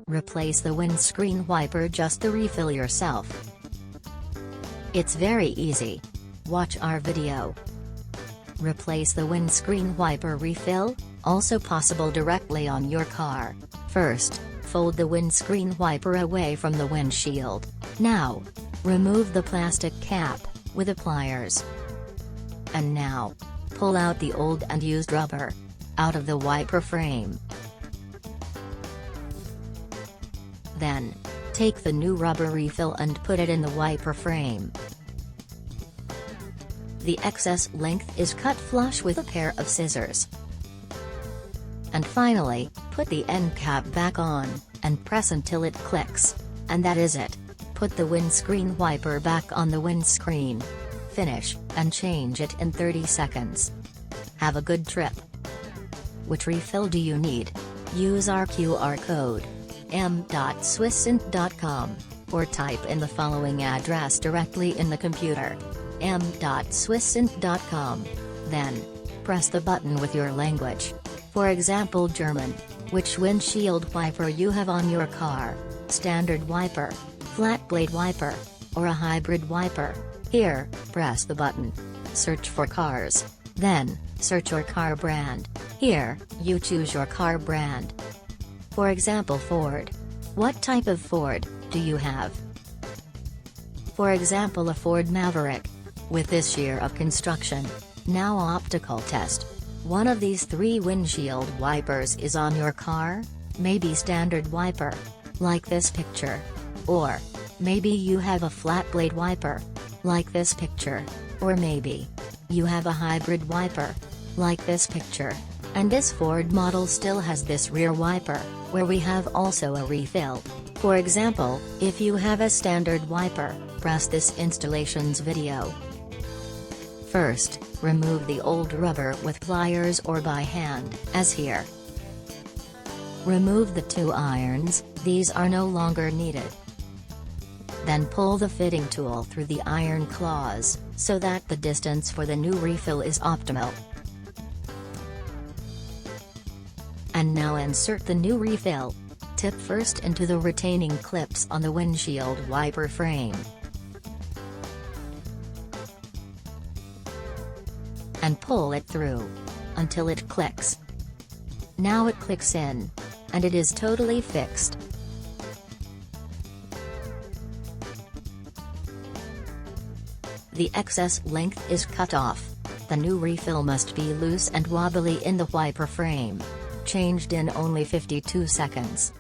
Replace the windscreen wiper, just the refill yourself. It's very easy. Watch our video. Replace the windscreen wiper refill, also possible directly on your car. First, fold the windscreen wiper away from the windshield. Now, remove the plastic cap with the pliers. And now, pull out the old and used rubber out of the wiper frame. Then, take the new rubber refill and put it in the wiper frame. The excess length is cut flush with a pair of scissors. And finally, put the end cap back on, and press until it clicks. And that is it. Put the windscreen wiper back on the windscreen. Finish, and change it in 30 seconds. Have a good trip. Which refill do you need? Use our QR code m.swissint.com, or type in the following address directly in the computer: m.swissint.com. Then, press the button with your language. For example, German. Which windshield wiper you have on your car: standard wiper, flat blade wiper, or a hybrid wiper. Here, press the button. Search for cars. Then, search your car brand. Here, you choose your car brand. For example, Ford. What type of Ford do you have? For example, a Ford Maverick. With this year of construction. Now optical test. One of these three windshield wipers is on your car? Maybe standard wiper, like this picture. Or, maybe you have a flat blade wiper, like this picture. Or maybe you have a hybrid wiper, like this picture. And this Ford model still has this rear wiper, where we have also a refill. For example, if you have a standard wiper, press this installations video. First, remove the old rubber with pliers or by hand, as here. Remove the two irons, these are no longer needed. Then pull the fitting tool through the iron claws, so that the distance for the new refill is optimal. And now insert the new refill. Tip first into the retaining clips on the windshield wiper frame. And pull it through until it clicks. Now it clicks in, and it is totally fixed. The excess length is cut off. The new refill must be loose and wobbly in the wiper frame. Changed in only 52 seconds.